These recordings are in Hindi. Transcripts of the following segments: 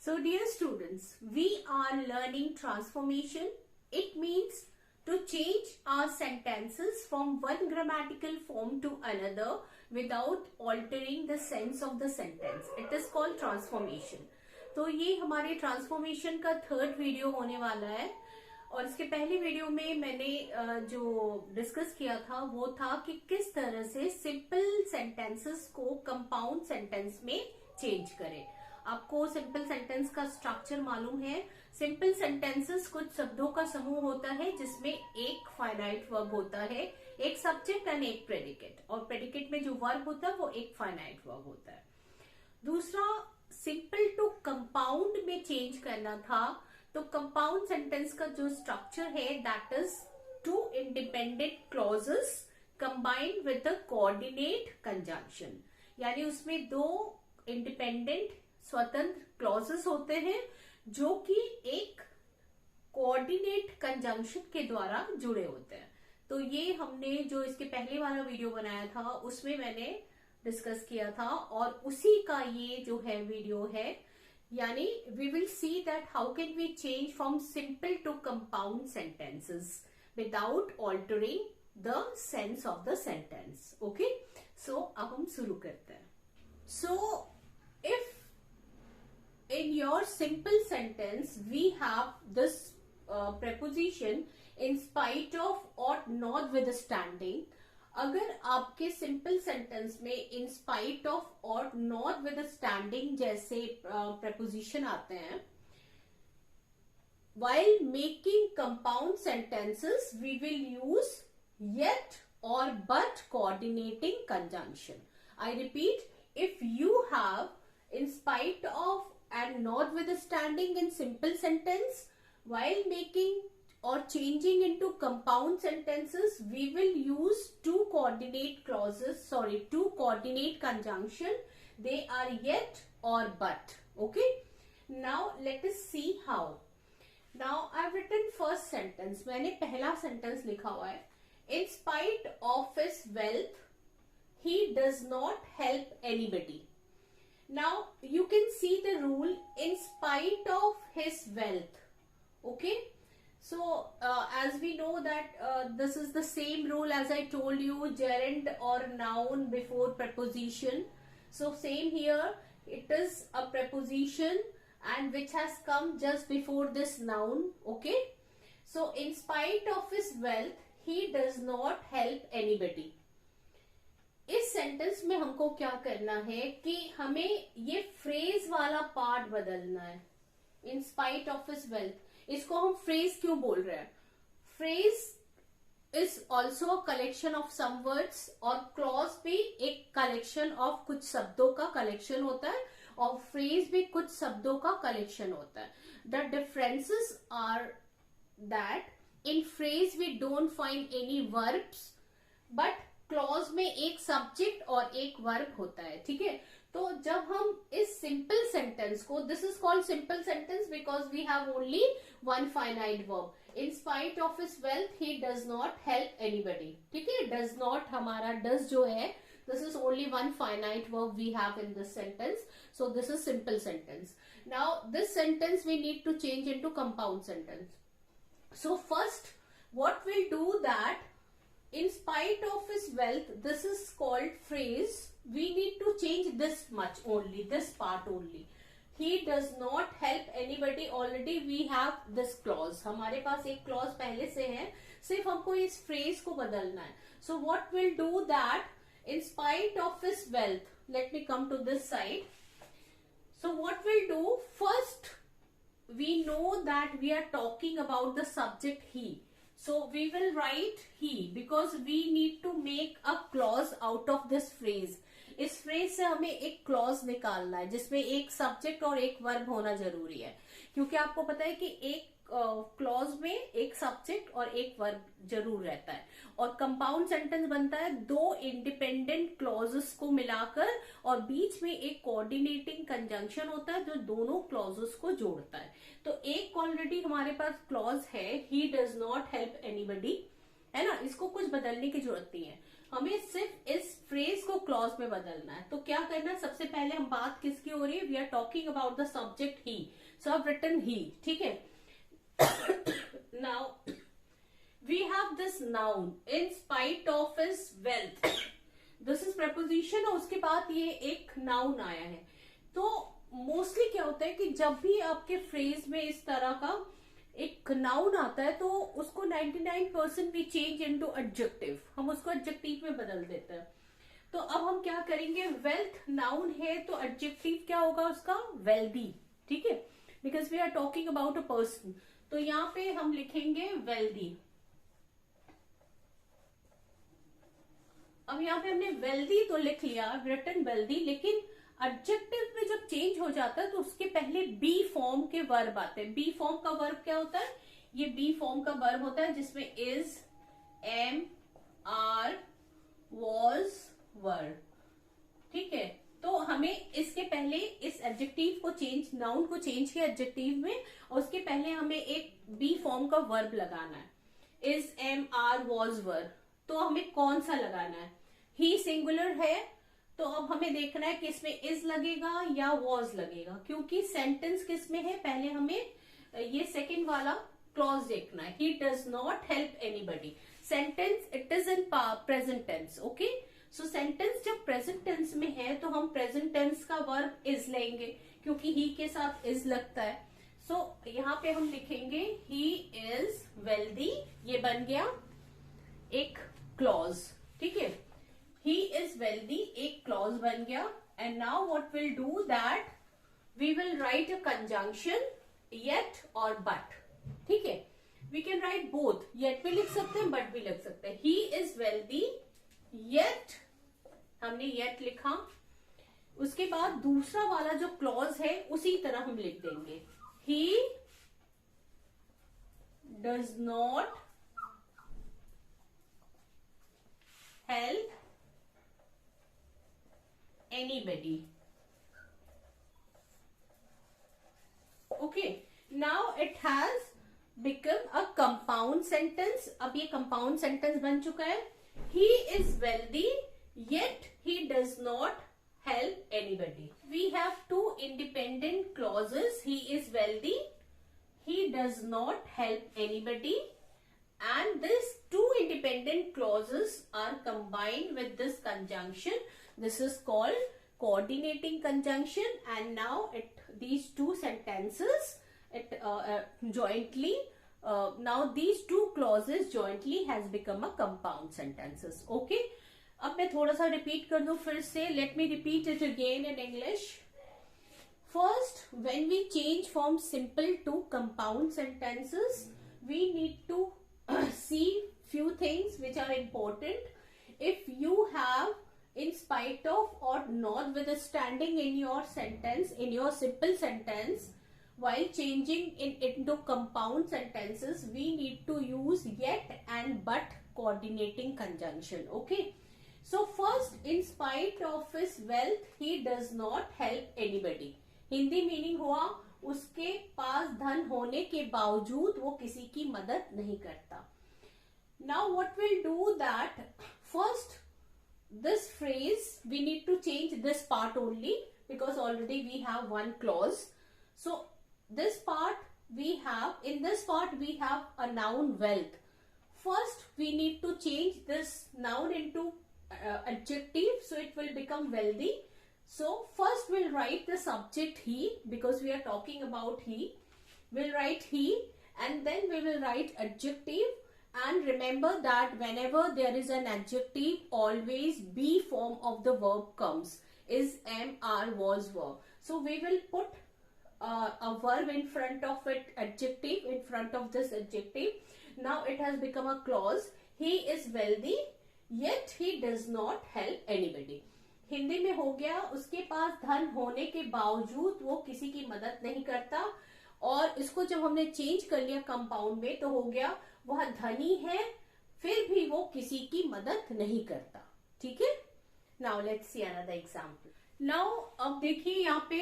So dear students, we are learning transformation. It means to change our sentences from one grammatical form to another without altering the sense of the sentence. It is called transformation. तो ये हमारे ट्रांसफॉर्मेशन का थर्ड वीडियो होने वाला है और इसके पहले वीडियो में मैंने जो डिस्कस किया था वो था कि किस तरह से सिंपल सेंटेंसेस को कंपाउंड सेंटेंस में चेंज करें। आपको सिंपल सेंटेंस का स्ट्रक्चर मालूम है। सिंपल सेंटेंसेस कुछ शब्दों का समूह होता है जिसमें एक फाइनाइट वर्ब होता है, एक सब्जेक्ट एंड एक प्रेडिकेट, और प्रेडिकेट में जो वर्ब होता है वो एक फाइनाइट वर्ब होता है। दूसरा, सिंपल टू कंपाउंड में चेंज करना था, तो कंपाउंड सेंटेंस का जो स्ट्रक्चर है that is two independent clauses combined with the coordinate conjunction, यानी उसमें दो इंडिपेंडेंट स्वतंत्र क्लॉजेस होते हैं जो कि एक कोऑर्डिनेट कंजंक्शन के द्वारा जुड़े होते हैं। तो ये हमने जो इसके पहले वाला वीडियो बनाया था उसमें मैंने डिस्कस किया था और उसी का ये जो है वीडियो है, यानी we will see that how can we change from simple to compound sentences without altering the sense of the sentence. Okay, so अब हम शुरू करते हैं। सो if in your simple sentence we have this preposition in spite of or notwithstanding, अगर आपके सिंपल सेंटेंस में इन स्पाइट ऑफ और नॉटविथस्टैंडिंग जैसे preposition आते हैं, while making compound sentences we will use yet or but coordinating conjunction. I repeat, if you have in spite of and notwithstanding in simple sentence, while making or changing into compound sentences we will use two coordinate conjunction. They are yet or but. Okay, now let us see how. Now I've written first sentence. मैंने पहला sentence लिखा हुआ है, in spite of his wealth he does not help anybody. Now you can see the rule in spite of his wealth. Okay, so as we know that this is the same rule as I told you, gerund or noun before preposition. So same here, it is a preposition and which has come just before this noun. Okay, so in spite of his wealth he does not help anybody. इस सेंटेंस में हमको क्या करना है कि हमें ये फ्रेज वाला पार्ट बदलना है। In spite of his wealth, इसको हम फ्रेज क्यों बोल रहे हैं? Phrase is also a collection of some words और क्लॉज भी एक कलेक्शन ऑफ कुछ शब्दों का कलेक्शन होता है और फ्रेज भी कुछ शब्दों का कलेक्शन होता है। The differences are that in phrase we don't find any verbs, but clause में एक सब्जेक्ट और एक वर्ब होता है। ठीक है, तो जब हम इस सिंपल सेंटेंस को, this is called simple sentence because we have only one finite verb, in spite of his wealth he does not help anybody. ठीक है, डज नॉट हमारा डज जो है, this is only one finite verb we have in this sentence, so this is simple sentence. Now this sentence we need to change into compound sentence. So first what we'll do that, in spite of his wealth, this is called phrase, we need to change this much only, this part only. He does not help anybody, already we have this clause, हमारे पास एक clause पहले से है, सिर्फ हमको इस phrase को बदलना है। So what we'll do that, in spite of his wealth, let me come to this side. So what we'll do, first we know that we are talking about the subject he. So we will write he because we need to make a clause out of this phrase. इस फ्रेज से हमें एक क्लॉज निकालना है जिसमें एक सब्जेक्ट और एक वर्ब होना जरूरी है, क्योंकि आपको पता है कि एक क्लॉज में एक सब्जेक्ट और एक वर्ब जरूर रहता है और कंपाउंड सेंटेंस बनता है दो इंडिपेंडेंट क्लॉजेस को मिलाकर और बीच में एक कोऑर्डिनेटिंग कंजंक्शन होता है जो दोनों क्लॉजेस को जोड़ता है। तो एक ऑलरेडी हमारे पास क्लॉज है, he does not help anybody, है ना, इसको कुछ बदलने की जरूरत नहीं है। हमें सिर्फ इस फ्रेज को क्लॉज में बदलना है। तो क्या करना है, सबसे पहले हम बात किसकी हो रही है, we are talking about the subject he, so I have written he, ठीक है। Now we have this noun in spite of his wealth, this is proposition और उसके बाद ये एक नाउन आया है। तो मोस्टली क्या होता है कि जब भी आपके फ्रेज में इस तरह का एक नाउन आता है तो उसको 99% भी चेंज इनटू एडजेक्टिव, हम उसको एडजेक्टिव में बदल देते हैं। तो अब हम क्या करेंगे, वेल्थ नाउन है तो एडजेक्टिव क्या होगा उसका, वेल्दी, ठीक है, because we are talking about a person. तो यहाँ पे हम लिखेंगे वेल्दी। अब यहाँ पे हमने वेल्दी तो लिख लिया, रिटन वेल्दी, लेकिन एडजेक्टिव में जब चेंज हो जाता है तो उसके पहले बी फॉर्म के वर्ब आते हैं। बी फॉर्म का वर्ब क्या होता है, ये बी फॉर्म का वर्ब होता है जिसमें इज, एम, आर, वॉज, वर, ठीक है। तो हमें इसके पहले इस एडजेक्टिव को चेंज, नाउन को चेंज किया एडजेक्टिव में, और उसके पहले हमें एक बी फॉर्म का वर्ब लगाना है, इज, एम, आर, वॉज, वर। तो हमें कौन सा लगाना है, ही सिंगुलर है तो अब हमें देखना है कि इसमें इज लगेगा या वॉज लगेगा, क्योंकि सेंटेंस किस में है, पहले हमें ये सेकंड वाला क्लॉज देखना है, he does not help anybody. Sentence it is in present tense, okay. So sentence जब प्रेजेंट टेंस में है तो हम प्रेजेंट टेंस का वर्ब इज लेंगे, क्योंकि ही के साथ इज लगता है। सो यहाँ पे हम लिखेंगे ही इज वेल्दी, ये बन गया एक क्लॉज, ठीक है। He is wealthy, एक क्लॉज बन गया। And now what we'll do that we will write a conjunction yet or but, ठीक है। We can write both, yet भी लिख सकते हैं but भी लिख सकते हैं। He is wealthy yet, हमने yet लिखा, उसके बाद दूसरा वाला जो क्लॉज है उसी तरह हम लिख देंगे, he does not help anybody, okay। Now it has become a compound sentence। अब ये compound sentence बन चुका है, he is wealthy yet he does not help anybody। We have two independent clauses, he is wealthy, he does not help anybody, and these two independent clauses are combined with this conjunction. This is called coordinating conjunction, and now these two sentences jointly, now these two clauses jointly has become a compound sentences, okay। अब मैं थोड़ा सा रिपीट कर दूं फिर से, let me repeat it again in English। First, when we change from simple to compound sentences, we need to see few things which are important. If you have in spite of or notwithstanding in your sentence, in your simple sentence, while changing into compound sentences, we need to use yet and but coordinating conjunction, okay। So first, in spite of his wealth, he does not help anybody। Hindi meaning हुआ उसके पास धन होने के बावजूद वो किसी की मदद नहीं करता। Now what we'll do that, first this phrase we need to change this part only, because already we have one clause। So this part we have, in this part we have a noun wealth। First we need to change this noun into adjective, so it will become wealthy। So first we'll write the subject he, because we are talking about he, we'll write he, and then we will write adjective। And remember that whenever there is an adjective, always be form of the verb comes, is, am, are, was, were। So we will put a verb in front of it, adjective in front of this adjective। Now it has become a clause, he is wealthy yet he does not help anybody। Hindi में हो गया उसके पास धन होने के बावजूद वो किसी की मदद नहीं करता, और इसको जब हमने चेंज कर लिया कंपाउंड में तो हो गया वह धनी है फिर भी वो किसी की मदद नहीं करता, ठीक है। Now let's see another example. Now अब देखिए यहाँ पे,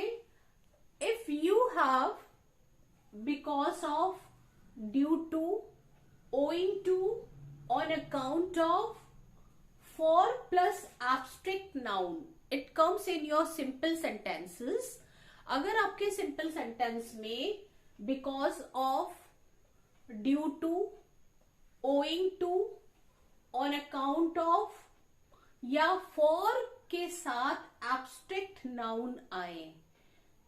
if you have, because of, due to, owing to, on account of, for plus abstract noun, it comes in your simple sentences. अगर आपके simple sentence में because of, due to, owing to, on account of या for के साथ abstract noun आए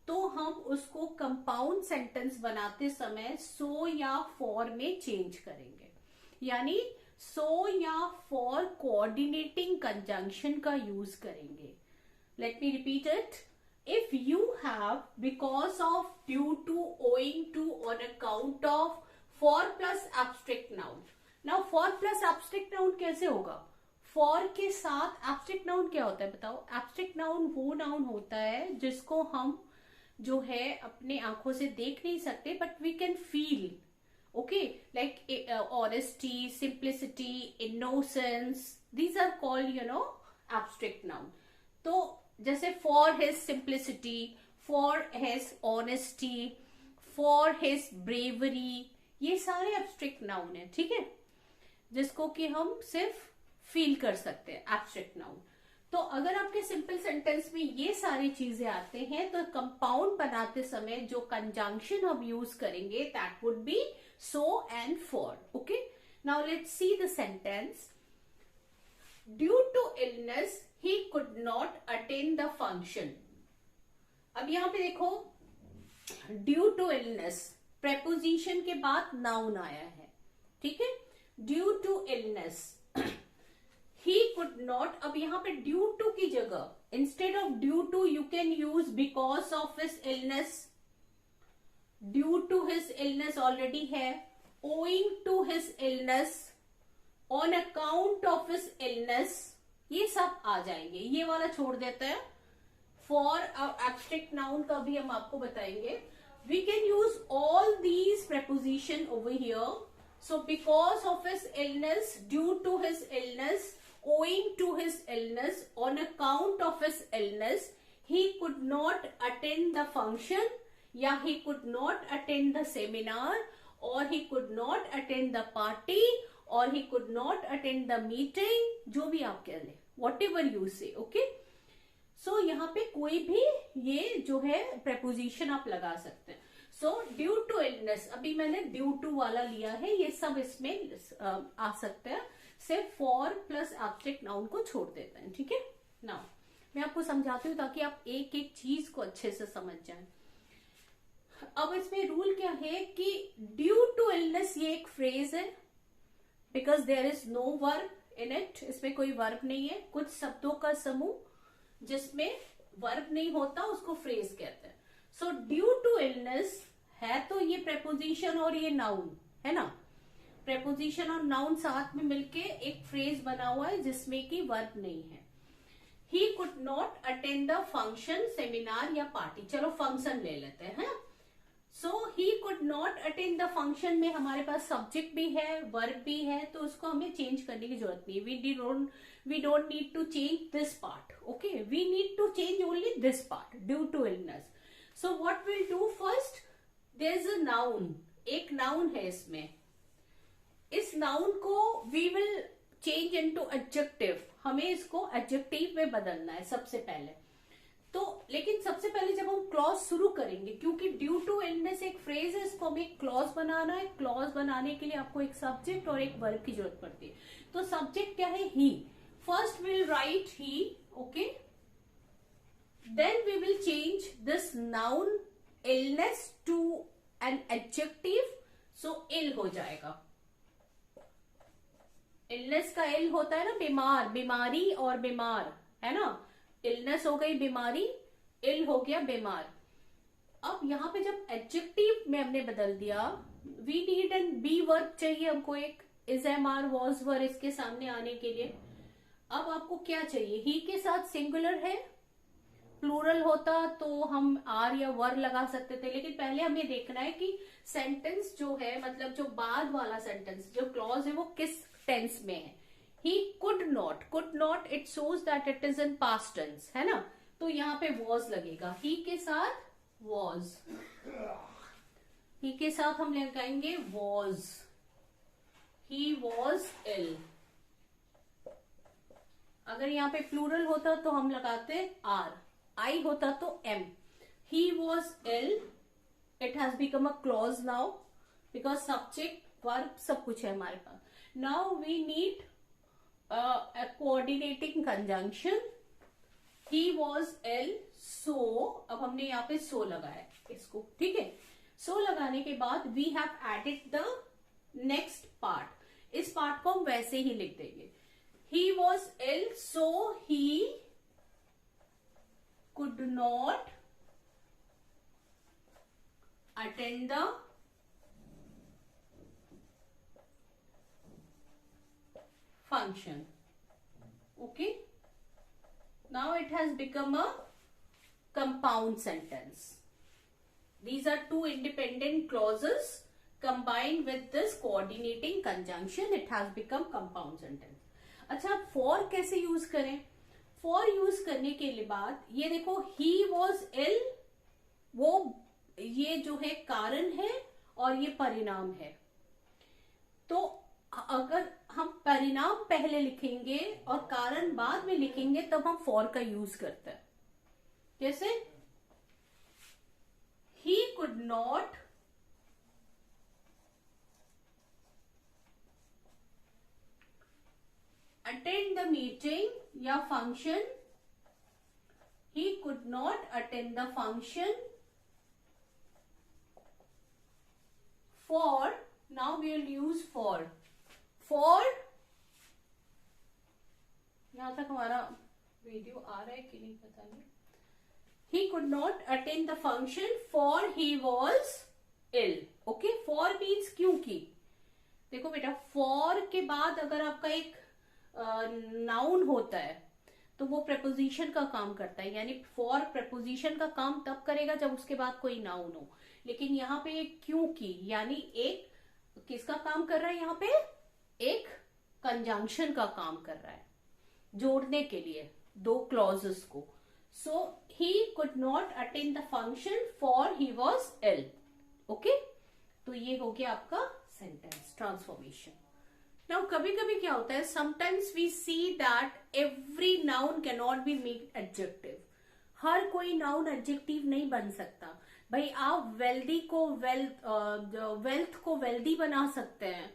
तो हम उसको कंपाउंड सेंटेंस बनाते समय सो या फॉर में चेंज करेंगे. यानी सो या फॉर कोऑर्डिनेटिंग कंजंक्शन का यूज करेंगे. Let me repeat it. If you have because of, due to, owing to, on account of, for plus abstract noun. Now for plus abstract noun कैसे होगा? फॉर के साथ एब्स्ट्रैक्ट नाउन क्या होता है बताओ? एब्स्ट्रैक्ट नाउन वो नाउन होता है जिसको हम जो है अपने आंखों से देख नहीं सकते but we can feel. Okay, like honesty, simplicity, innocence, these are called abstract noun. तो जैसे for his simplicity, for his honesty, for his bravery, ये सारे एब्स्ट्रैक्ट नाउन है. ठीक है, जिसको कि हम सिर्फ फील कर सकते हैं, एब्स्ट्रैक्ट नाउन. तो अगर आपके सिंपल सेंटेंस में ये सारी चीजें आते हैं तो कंपाउंड बनाते समय जो कंजंक्शन हम यूज करेंगे that would be so and for. Okay, now let's see the sentence. Due to illness he could not attend the function. अब यहां पे देखो, ड्यू टू इलनेस प्रेपोजिशन के बाद नाउन आया है. ठीक है, due to illness, he could not. अब यहाँ पे due to की जगह instead of due to you can use because of his illness. due to his illness already है, owing to his illness, on account of his illness, ये सब आ जाएंगे. ये वाला छोड़ देते हैं. for abstract noun का भी हम आपको बताएंगे. we can use all these preposition over here. so because of his illness, due to his illness, owing to his illness, on account of his illness, he could not attend the function, या he could not attend the seminar, or he could not attend the party, or he could not attend the meeting. जो भी आप कह लें, whatever you say. okay, so यहाँ पे कोई भी ये जो है preposition आप लगा सकते हैं. so due to illness, अभी मैंने due to वाला लिया है, ये सब इसमें आ सकते हैं. सिर्फ फॉर प्लस एब्स्ट्रैक्ट नाउन को छोड़ देते हैं. ठीक है, नाउ मैं आपको समझाती हूँ ताकि आप एक एक चीज को अच्छे से समझ जाएं. अब इसमें रूल क्या है कि ड्यू टू इलनेस ये एक फ्रेज है because there is no verb in it. इसमें कोई वर्ब नहीं है. कुछ शब्दों का समूह जिसमें वर्ब नहीं होता उसको फ्रेज कहते हैं. सो ड्यू टू इलनेस है तो ये प्रेपोजिशन और ये नाउन है ना. प्रेपोजिशन और नाउन साथ में मिलके एक फ्रेज बना हुआ है जिसमें कि वर्ब नहीं है. He could not attend the function, seminar या पार्टी. चलो फंक्शन ले लेते हैं. So he could not attend the function में हमारे पास सब्जेक्ट भी है, वर्ब भी है, तो उसको हमें चेंज करने की जरूरत नहीं है. We don't need to change this part. Okay, we need to change only this part, due to illness. So what will do first, there is a noun. एक नाउन है इसमें. इस नाउन को we will change into adjective. हमें इसको एडजेक्टिव में बदलना है सबसे पहले. तो लेकिन सबसे पहले जब हम क्लॉज शुरू करेंगे, क्योंकि ड्यू टू इलनेस एक फ्रेज है, इसको हमें एक क्लॉज बनाना है. क्लॉज बनाने के लिए आपको एक सब्जेक्ट और एक वर्ब की जरूरत पड़ती है. तो सब्जेक्ट क्या है? He. First will write he. Okay, then we will change this noun illness to an adjective. So ill हो जाएगा. इलनेस का इल होता है ना बीमार, बीमारी और बीमार है ना. इलनेस हो गई बीमारी, इल हो गया बीमार. अब यहाँ पे जब एडजेक्टिव में हमने बदल दिया, we need an be verb चाहिए हमको एक. Is, am, are, was, were इसके सामने आने के लिए. अब आपको क्या चाहिए? ही के साथ सिंगुलर है, प्लूरल होता तो हम आर या वर लगा सकते थे. लेकिन पहले हमें देखना है कि सेंटेंस जो है, मतलब जो बाद वाला सेंटेंस, जो क्लॉज है, वो किस टेंस में है. He could not it shows that it is in past tense है ना. तो यहाँ पे वॉज लगेगा. ही के साथ वॉज, ही के साथ हम लगाएंगे वॉज. ही वॉज इल. अगर यहाँ पे प्लूरल होता तो हम लगाते आर, आई होता तो am. He was ill, it has become a clause now because subject verb सब कुछ है हमारे पास. नाउ वी नीड a coordinating conjunction. He was ill, so अब हमने यहाँ पे so लगाया इसको, ठीक है. so लगाने के बाद we have added the next part. इस पार्ट को हम वैसे ही लिख देंगे. he was ill, so he could not attend the function. Okay, now it has become a compound sentence. These are two independent clauses combined with this coordinating conjunction. It has become compound sentence. अच्छा, for कैसे यूज करें? for यूज करने के लिए बाद ये देखो he was ill, वो ये जो है कारण है और ये परिणाम है. तो अगर हम परिणाम पहले लिखेंगे और कारण बाद में लिखेंगे तब हम फॉर का यूज करते हैं. जैसे he could not attend the meeting या function. he could not attend the function for, now we will use for. यहां तक हमारा वीडियो आ रहा है कि नहीं पता नहीं. he could not attend the function for he was ill. okay, for means क्योंकि. देखो बेटा, for के बाद अगर आपका एक नाउन होता है तो वो प्रपोजिशन का काम करता है. यानी for प्रपोजिशन का काम तब करेगा जब उसके बाद कोई नाउन हो. लेकिन यहाँ पे एक क्योंकि यानी एक किसका काम कर रहा है? यहाँ पे एक कंजंक्शन का काम कर रहा है, जोड़ने के लिए दो क्लॉजेस को. So he could not attend the function for he was ill. Okay, तो ये हो गया आपका सेंटेंस ट्रांसफॉर्मेशन. नाउ कभी कभी क्या होता है, sometimes we see that every noun can not be made adjective. हर कोई नाउन एडजेक्टिव नहीं बन सकता. भाई आप वेल्दी को वेल्थ को वेल्दी बना सकते हैं,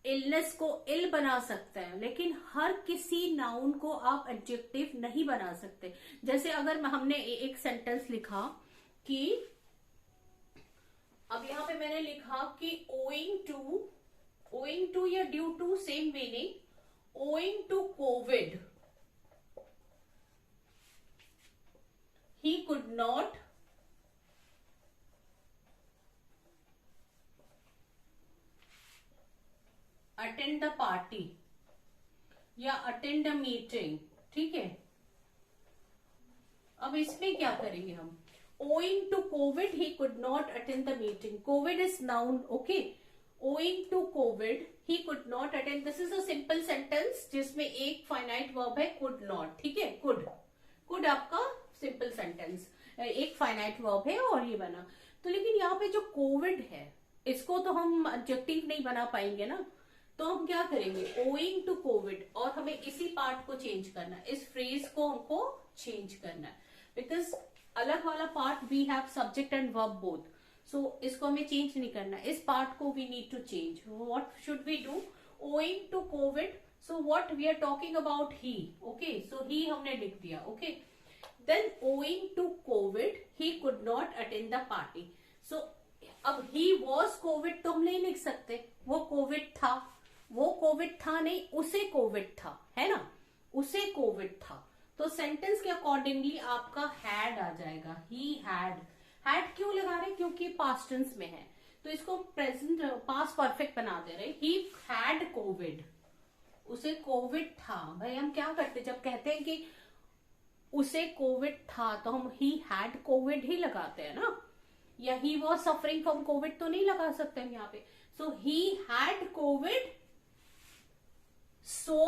इलनेस को इल बना सकते हैं, लेकिन हर किसी नाउन को आप एडजेक्टिव नहीं बना सकते. जैसे अगर हमने एक सेंटेंस लिखा कि, अब यहां पे मैंने लिखा कि owing to या due to same meaning. owing to COVID he could not attend the party या attend a meeting. ठीक है, अब इसमें क्या करेंगे हम? owing to COVID he could not attend the meeting. COVID is noun. okay, owing to COVID he could not attend. this is a simple sentence जिसमें एक finite verb है could not. ठीक है, could आपका simple sentence, एक finite verb है और ये बना. तो लेकिन यहाँ पे जो COVID है इसको तो हम adjective नहीं बना पाएंगे ना. तो हम क्या करेंगे? owing to COVID, और हमें इसी पार्ट को चेंज करना है, इस फ्रेज को हमको चेंज करना है. बिकॉज अलग वाला part we have subject and verb both, so इसको हमें चेंज नहीं करना. इस पार्ट को we need to change. What should we do? owing to COVID, so what we are talking about he. okay, so he हमने लिख दिया. okay, then owing to COVID he could not attend the party. so अब he was COVID तो हम नहीं लिख सकते, वो कोविड था. वो कोविड था नहीं, उसे कोविड था, है ना, उसे कोविड था. तो सेंटेंस के अकॉर्डिंगली आपका हैड आ जाएगा. ही हैड क्यों लगा रहे? क्योंकि पास्ट टेंस में है, तो इसको प्रेजेंट पास्ट परफेक्ट बना दे रहे. ही हैड कोविड, उसे कोविड था. भाई हम क्या करते, जब कहते हैं कि उसे कोविड था तो हम ही हैड कोविड ही लगाते हैं ना, या he was suffering from Covid तो नहीं लगा सकते हम यहाँ पे. सो ही हैड कोविड, सो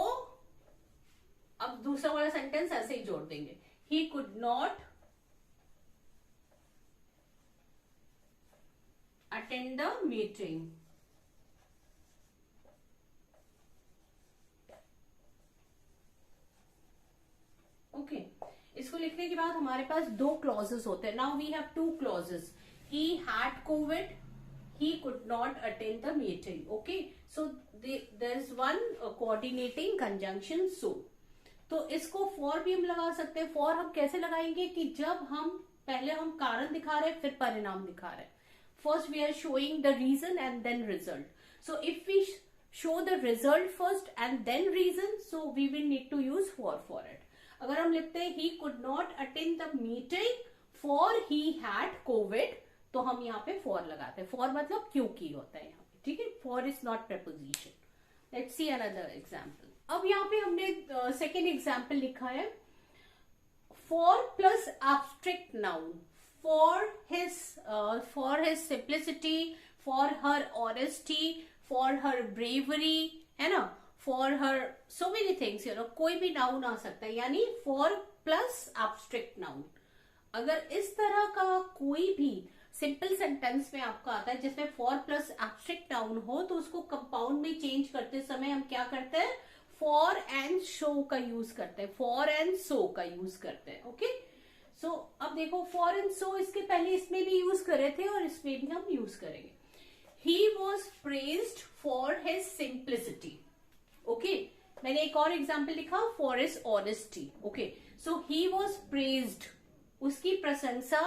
अब दूसरा वाला सेंटेंस ऐसे ही जोड़ देंगे. He could not attend the meeting. लिखने के बाद हमारे पास दो क्लॉजेस होते हैं. Now we have two clauses. He had COVID, he could not attend the meeting. Okay, so there is one coordinating conjunction so. तो इसको फॉर भी हम लगा सकते हैं. फॉर हम कैसे लगाएंगे कि जब हम पहले हम कारण दिखा रहे हैं फिर परिणाम दिखा रहे हैं. First we are showing the reason and then result. So if we show the result first and then reason, so we will need to use for it. अगर हम लिखते हैं he could not attend the meeting for he had covid, तो हम यहाँ पे for लगाते हैं. for मतलब क्योंकि होता है यहाँ पे. ठीक है, for is not preposition. Let's see another example. अब यहाँ पे हमने सेकेंड एग्जाम्पल लिखा है for plus abstract noun. For his simplicity, for her honesty, for her bravery, है ना, for her so many things, कोई भी नाउन आ सकता है. यानी for plus abstract noun. अगर इस तरह का कोई भी सिंपल सेंटेंस में आपका आता है जिसमें for plus abstract noun हो, तो उसको कंपाउंड में चेंज करते समय हम क्या करते हैं, for and show का यूज करते हैं. for and so का यूज करते हैं. ओके, सो अब देखो for and so इसके पहले इसमें भी यूज करे थे और इसमें भी हम यूज करेंगे. He was praised for his simplicity. Okay, मैंने एक और एग्जाम्पल लिखा for his honesty. Okay, so he was praised, उसकी प्रशंसा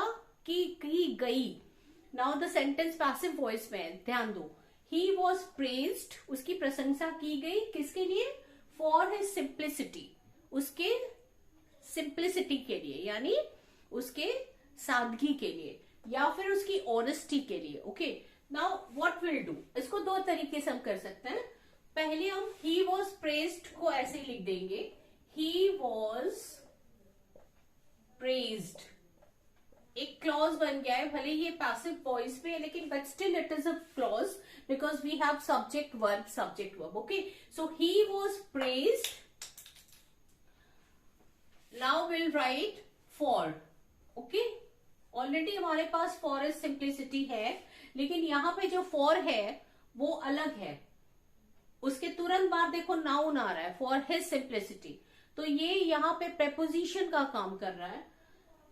की गई. Now the sentence passive voice में, ध्यान दो. He was praised, उसकी प्रशंसा की गई किसके लिए, for his simplicity, उसके simplicity के लिए, यानी उसके सादगी के लिए, या फिर उसकी honesty के लिए. Okay, now what we'll do, इसको दो तरीके से हम कर सकते हैं. पहले हम he was praised को ऐसे ही लिख देंगे, he was praised. एक क्लॉज बन गया है, भले ये पैसिव वॉइस पे है लेकिन but still it is a clause because we have subject verb. Okay, so he was praised. Now will write for. Okay, already हमारे पास फॉर इज सिंप्लिसिटी है, लेकिन यहां पे जो फॉर है वो अलग है. उसके तुरंत बाद देखो नाउन आ रहा है फॉर हिज सिंप्लिसिटी, तो ये यहाँ पे प्रेपोजिशन का काम कर रहा है.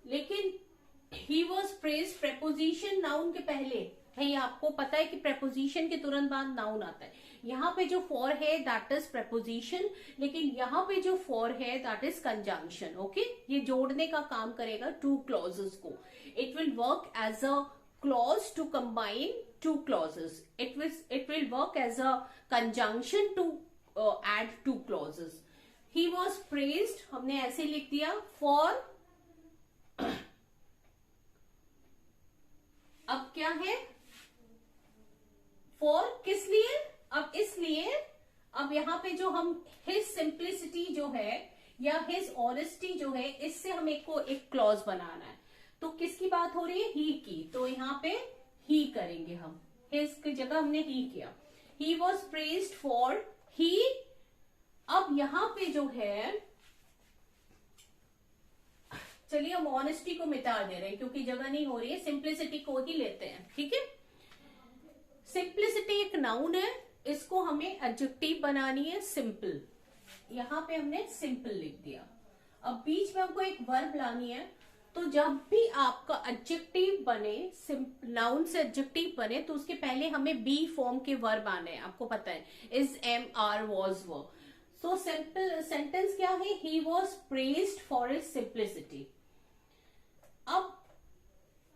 लेकिन ही वॉज प्रेज्ड प्रेपोजिशन नाउन के पहले है. आपको पता है कि प्रेपोजिशन के तुरंत बाद नाउन आता है. यहाँ पे जो फॉर है दैट इज प्रेपोजिशन, लेकिन यहाँ पे जो फॉर है दैट इज कंजंक्शन. ओके, ये जोड़ने का काम करेगा टू क्लॉजेस को. It will work as a clause to combine two clauses. It will work as a conjunction to add two clauses. He was praised, हमने ऐसे लिख दिया for. अब क्या है, for किस लिए, अब इसलिए अब यहाँ पे जो हम his simplicity जो है या his honesty जो है, इससे हमें को एक क्लॉज बनाना है. तो किसकी बात हो रही है, ही की, तो यहाँ पे ही करेंगे हम. his की जगह हमने ही किया. he was praised for he. अब यहाँ पे जो है, चलिए हम ऑनेस्टी को मिटा दे रहे हैं क्योंकि जगह नहीं हो रही है, सिंप्लिसिटी को ही लेते हैं. ठीक है, सिंप्लिसिटी एक नाउन है, इसको हमें एडजेक्टिव बनानी है सिंपल. यहाँ पे हमने सिंपल लिख दिया. अब बीच में हमको एक वर्ब लानी है, तो जब भी आपका एडजेक्टिव बने, नाउन से एडजेक्टिव बने, तो उसके पहले हमें बी फॉर्म के वर्ब आने हैं. आपको पता है is, am, are, was, were. So simple sentence क्या है, he was praised for his simplicity. अब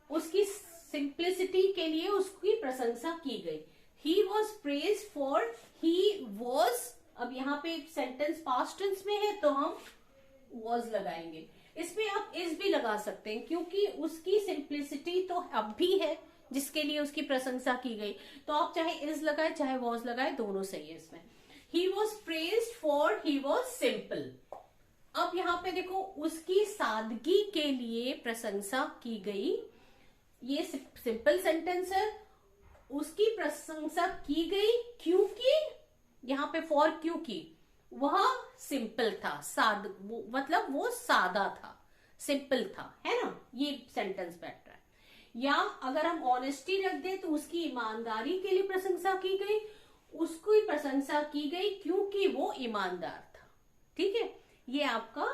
उसकी सिंप्लिसिटी के लिए उसकी प्रशंसा की गई. He was praised for he was. अब यहाँ पे सेंटेंस पास्ट टेंस में है तो हम वॉज लगाएंगे. इसमें आप इज भी लगा सकते हैं क्योंकि उसकी सिंप्लिसिटी तो अब भी है जिसके लिए उसकी प्रशंसा की गई. तो आप चाहे इज लगाए चाहे वॉज लगाए, दोनों सही है इसमें. ही was praised for he was simple. अब यहाँ पे देखो उसकी सादगी के लिए प्रशंसा की गई. ये सिंपल सेंटेंस है. उसकी प्रशंसा की गई क्योंकि, यहाँ पे फॉर क्योंकि वह सिंपल था, मतलब वो सादा था, सिंपल था, है ना. ये सेंटेंस बैठ रहा है. या अगर हम ऑनेस्टी रख दे तो उसकी ईमानदारी के लिए प्रशंसा की गई. उसकी प्रशंसा की गई क्योंकि वो ईमानदार था. ठीक है, ये आपका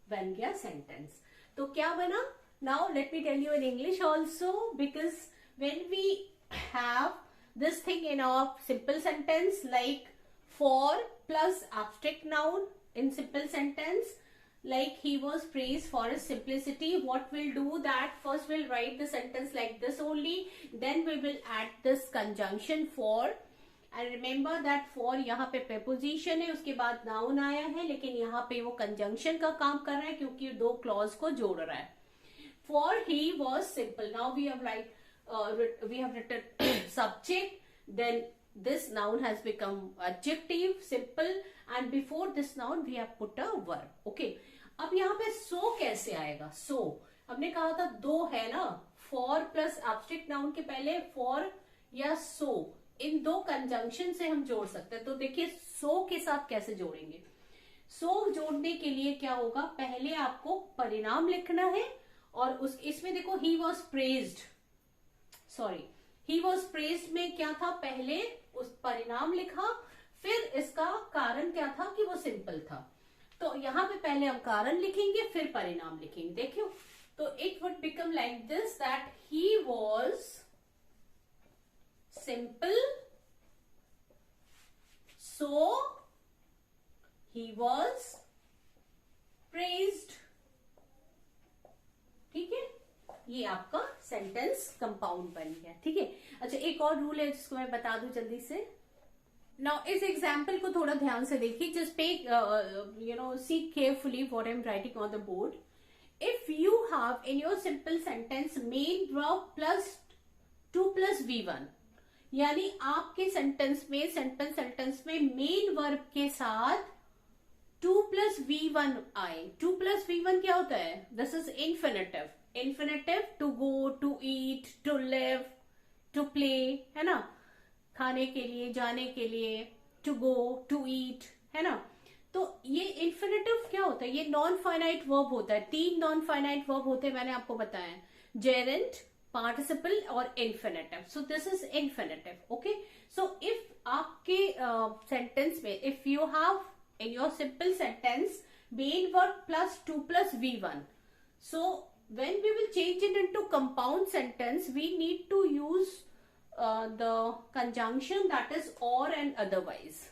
बन गया सेंटेंस. तो क्या बना? Now let me tell you in English also, because when we have this thing in our simple sentence like for plus abstract noun in simple sentence, like he was praised for his simplicity, what we'll do that first we'll write the sentence like this only, then we will add this conjunction for, and remember that for यहाँ पे preposition है, उसके बाद noun आया है, लेकिन यहाँ पे वो conjunction का काम कर रहा है क्योंकि दो clause को जोड़ रहा है. For he was simple. Now we have written subject, then this noun has become adjective simple, and before this noun we have put a verb. Okay. अब यहाँ पे so कैसे आएगा? So हमने कहा था दो है ना, for plus abstract noun के पहले for या so, इन दो कंजंक्शन से हम जोड़ सकते हैं. तो देखिए so के साथ कैसे जोड़ेंगे. so जोड़ने के लिए क्या होगा, पहले आपको परिणाम लिखना है, और उस इसमें देखो he was praised, he was praised में क्या था, पहले उस परिणाम लिखा, फिर इसका कारण क्या था कि वो सिंपल था. तो यहाँ पे पहले हम कारण लिखेंगे फिर परिणाम लिखेंगे. देखियो, तो it would become like this that he was simple, so he was praised. ठीक है, ये आपका सेंटेंस कंपाउंड बन गया. ठीक है. अच्छा, एक और रूल है जिसको मैं बता दूं जल्दी से. नाउ इस एग्जाम्पल को थोड़ा ध्यान से देखिए, जस्ट पे see carefully what I am writing on the board. If you have in your simple sentence main verb plus 2 + V1, यानी आपके सेंटेंस में मेन वर्ब के साथ 2 + V1 आए. 2 + V1 क्या होता है? This is infinitive. Infinitive to go, to eat, to live, to play, है ना, खाने के लिए, जाने के लिए, टू गो, टू ईट, है ना. तो ये इन्फिनेटिव क्या होता है? ये नॉन फाइनाइट वर्ब होता है. 3 नॉन फाइनाइट वर्ब होते हैं, मैंने आपको बताया, जेरेंट, पार्टिसिपल और infinitive. So this is infinitive. Okay. So if आपके सेंटेंस में if you have in your simple sentence main verb plus 2 + V1, so when we will change it into compound sentence we need to use the conjunction that is or and otherwise.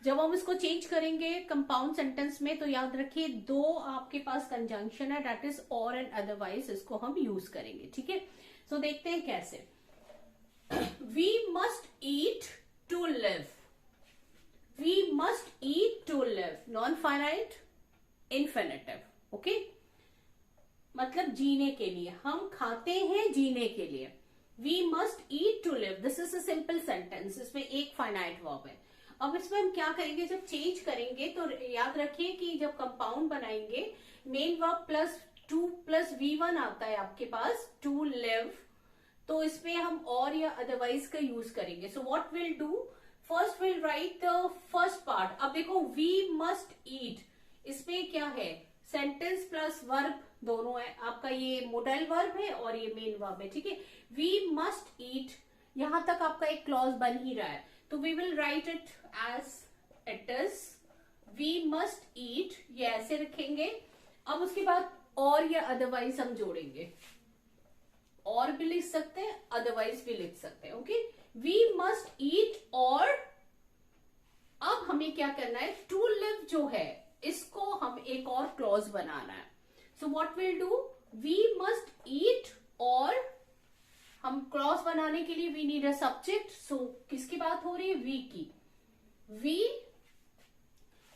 जब हम इसको चेंज करेंगे कंपाउंड सेंटेंस में, तो याद रखिए दो आपके पास कंजंक्शन है, दैट इज और एंड अदरवाइज, इसको हम यूज करेंगे. ठीक है. सो देखते हैं कैसे. We must eat to live. We must eat to live. Non-finite, infinitive. Okay? मतलब जीने के लिए, हम खाते हैं जीने के लिए. We must eat to live. This is a simple sentence. इसमें एक finite verb है. अब इसमें हम क्या करेंगे, जब चेंज करेंगे तो याद रखिए कि जब कंपाउंड बनाएंगे मेन वर्ब प्लस 2 + V1 आता है आपके पास, to live, तो इसमें हम और या अदरवाइज का यूज करेंगे. So what we'll do, first will right the first part. अब देखो वी मस्ट ईट, इसमें क्या है, सेंटेंस प्लस वर्ब दोनों है. आपका ये मोडल वर्ब है और ये मेन वर्ब है. ठीक है. वी मस्ट ईट, यहां तक आपका एक क्लॉज बन ही रहा है, तो we will write it as it is. We must eat, ये ऐसे रखेंगे. अब उसके बाद और या अदरवाइज हम जोड़ेंगे. और भी लिख सकते हैं, अदरवाइज भी लिख सकते हैं. ओके. We must eat, और अब हमें क्या करना है, to live जो है इसको हम एक और क्लॉज बनाना है. So what we'll do, we must eat, और हम क्लॉज बनाने के लिए we need a subject. So किसकी बात हो रही है, we की.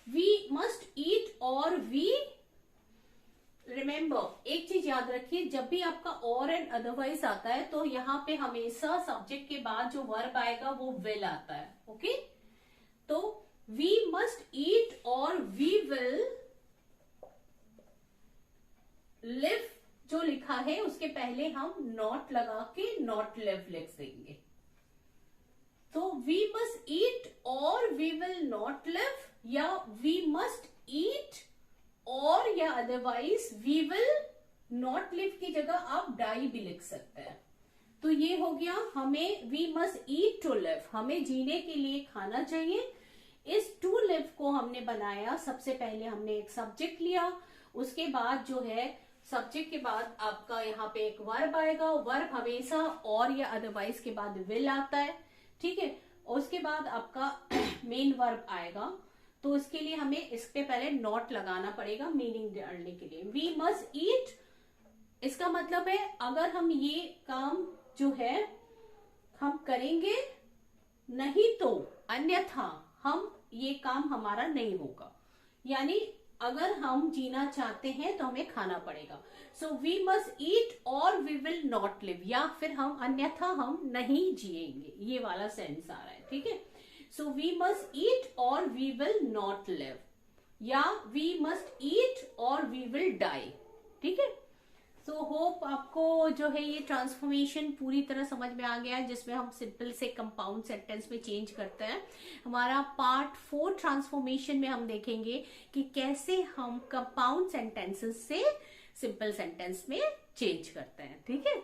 We must eat और we. रिमेंबर, एक चीज याद रखिए, जब भी आपका और एंड अदरवाइज आता है तो यहाँ पे हमेशा सब्जेक्ट के बाद जो वर्ब आएगा वो विल आता है. ओके. तो वी मस्ट ईट और वी विल लिव जो लिखा है उसके पहले हम नॉट लगा के नॉट लिव लिख देंगे. तो वी मस्ट ईट और वी विल नॉट लिव, या वी मस्ट ईट और या otherwise we will not live की जगह आप डाई भी लिख सकते हैं. तो ये हो गया, हमें we must eat to live, हमें जीने के लिए खाना चाहिए. इस टू लिव को हमने बनाया, सबसे पहले हमने एक सब्जेक्ट लिया, उसके बाद जो है सब्जेक्ट के बाद आपका यहाँ पे एक वर्ब आएगा, वर्ब हमेशा और या अदरवाइज के बाद विल आता है, ठीक है। और उसके बाद आपका मेन वर्ब आएगा, तो उसके लिए हमें इसके पहले नॉट लगाना पड़ेगा मीनिंग डालने के लिए। वी मस्ट ईट, इसका मतलब है अगर हम ये काम जो है हम करेंगे नहीं तो अन्यथा हम ये काम हमारा नहीं होगा, यानी अगर हम जीना चाहते हैं तो हमें खाना पड़ेगा। सो वी मस्ट ईट और वी विल नॉट लिव, या फिर हम अन्यथा हम नहीं जिएंगे, ये वाला सेंस आ रहा है, ठीक है। सो वी मस्ट ईट और वी विल नॉट लिव, या वी मस्ट ईट और वी विल डाई, ठीक है। सो होप आपको जो है ये ट्रांसफॉर्मेशन पूरी तरह समझ में आ गया है, जिसमें हम सिंपल से कंपाउंड सेंटेंस में चेंज करते हैं। हमारा पार्ट 4 ट्रांसफॉर्मेशन में हम देखेंगे कि कैसे हम कंपाउंड सेंटेंसेस से सिंपल सेंटेंस में चेंज करते हैं, ठीक है।